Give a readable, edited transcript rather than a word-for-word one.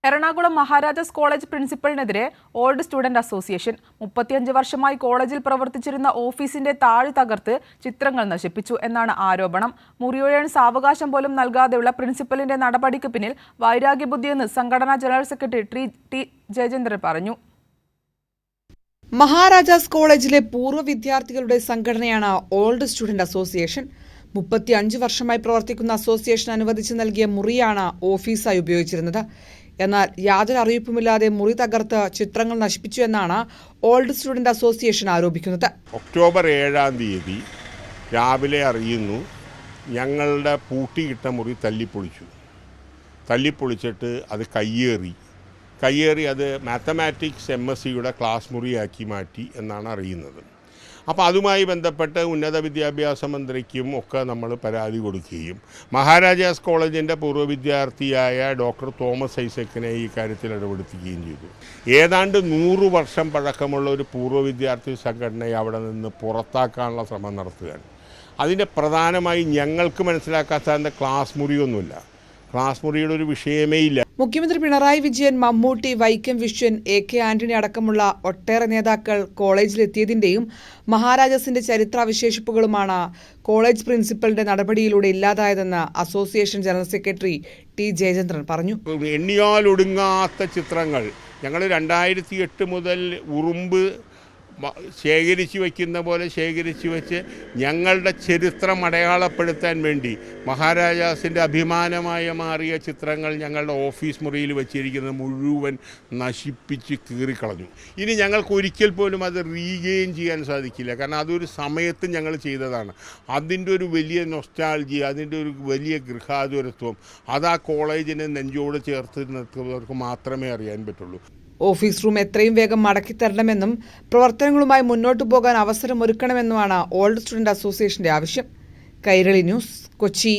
Ernakulam Maharajas college പ്രിൻസിപ്പലിനെതിരെ old student association 35 വർഷമായി കോളേജിൽ പ്രവർത്തിച്ചിരുന്ന ഓഫീസിന്റെ താഴ് തകർത്ത് ചിത്രങ്ങൾ നശിപ്പിച്ചു എന്നാണ് ആരോപണം. മുറിയൊഴിയാൻ സാവകാശം പോലും നൽകാതെയുള്ള പ്രിൻസിപ്പലിന്റെ നടപടിക്ക് പിന്നിൽ വൈരാഗ്യബുദ്ധിയെന്ന് സംഘടനാ ജനറൽ സെക്രട്ടറി ടി ജയചന്ദ്രൻ പറഞ്ഞു. മഹാരാജാസ് കോളേജിലെ പൂർവ്വ വിദ്യാർത്ഥികളുടെ സംഘടനയാണ് ഓൾഡ് സ്റ്റുഡന്റ് അസോസിയേഷൻ. 35 വർഷമായി പ്രവർത്തിക്കുന്ന അസോസിയേഷൻ അനുവദിച്ചു നൽകിയ മുറിയാണ് ഓഫീസായി ഉപയോഗിച്ചിരുന്നത്. എന്നാൽ യാതൊരു അറിയിപ്പുമില്ലാതെ മുറി തകർത്ത് ചിത്രങ്ങൾ നശിപ്പിച്ചു എന്നാണ് ഓൾഡ് സ്റ്റുഡന്റ് അസോസിയേഷൻ ആരോപിക്കുന്നത്. ഒക്ടോബർ 7-ാം തീയതി രാവിലെ അറിയുന്നു, ഞങ്ങളുടെ പൂട്ടിയിട്ട മുറി തല്ലിപ്പൊളിച്ചിട്ട് അത് കയ്യേറി അത് മാത്തമാറ്റിക്സ് MSc ക്ലാസ് മുറിയാക്കി മാറ്റി എന്നാണ് അറിയുന്നത്. അപ്പോൾ അതുമായി ബന്ധപ്പെട്ട് ഉന്നത വിദ്യാഭ്യാസ മന്ത്രിക്കും ഒക്കെ നമ്മൾ പരാതി കൊടുക്കുകയും മഹാരാജാസ് കോളേജിൻ്റെ പൂർവ്വ വിദ്യാർത്ഥിയായ ഡോക്ടർ തോമസ് ഐസക്കിനെ ഈ കാര്യത്തിൽ ഇടപെടുത്തുകയും ചെയ്തു. ഏതാണ്ട് 100 വർഷം പഴക്കമുള്ള ഒരു പൂർവ്വ വിദ്യാർത്ഥി സംഘടനയെ അവിടെ നിന്ന് പുറത്താക്കാനുള്ള ശ്രമം നടത്തുകയാണ്. അതിൻ്റെ പ്രധാനമായി ഞങ്ങൾക്ക് മനസ്സിലാക്കാത്ത ക്ലാസ് മുറിയൊന്നുമില്ല, ക്ലാസ് മുറിയുടെ ഒരു വിഷയമേ ഇല്ല. മുഖ്യമന്ത്രി പിണറായി വിജയൻ, മമ്മൂട്ടി, വൈക്കം വിശ്വൻ, AK ആന്റണി അടക്കമുള്ള ഒട്ടേറെ നേതാക്കൾ കോളേജിലെത്തിയതിന്റെയും മഹാരാജാസിന്റെ ചരിത്രാവിശേഷിപ്പുകളുമാണ് കോളേജ് പ്രിൻസിപ്പലിന്റെ നടപടിയിലൂടെ ഇല്ലാതായതെന്ന് association general secretary T Jayachandran പറഞ്ഞു. എണ്ണിയാലൊടുങ്ങാത്ത ചിത്രങ്ങൾ ഞങ്ങൾ 2008 മുതൽ ഉറുമ്പ് ശേഖരിച്ചു വയ്ക്കുന്ന പോലെ ശേഖരിച്ചു വെച്ച് ഞങ്ങളുടെ ചരിത്രം അടയാളപ്പെടുത്താൻ വേണ്ടി മഹാരാജാസിൻ്റെ അഭിമാനമായി മാറിയ ചിത്രങ്ങൾ ഞങ്ങളുടെ ഓഫീസ് മുറിയിൽ വെച്ചിരിക്കുന്നത് മുഴുവൻ നശിപ്പിച്ച് കീറിക്കളഞ്ഞു. ഇനി ഞങ്ങൾക്ക് ഒരിക്കൽ പോലും അത് റീഗെയിൻ ചെയ്യാൻ സാധിക്കില്ല. കാരണം അതൊരു സമയത്ത് ഞങ്ങൾ ചെയ്തതാണ്. അതിൻ്റെ ഒരു വലിയ നൊസ്റ്റാൾജി, അതിൻ്റെ ഒരു വലിയ ഗൃഹാതുരത്വം അത് ആ കോളേജിനെ നെഞ്ചോട് ചേർത്ത് നിർത്തുന്നവർക്ക് മാത്രമേ അറിയാൻ പറ്റുള്ളൂ. ഓഫീസ് റൂം എത്രയും വേഗം മടക്കിത്തരണമെന്നും പ്രവർത്തനങ്ങളുമായി മുന്നോട്ടു പോകാൻ അവസരമൊരുക്കണമെന്നുമാണ് ഓൾഡ് സ്റ്റുഡന്റ് അസോസിയേഷന്റെ ആവശ്യം. കൈരളി ന്യൂസ്, കൊച്ചി.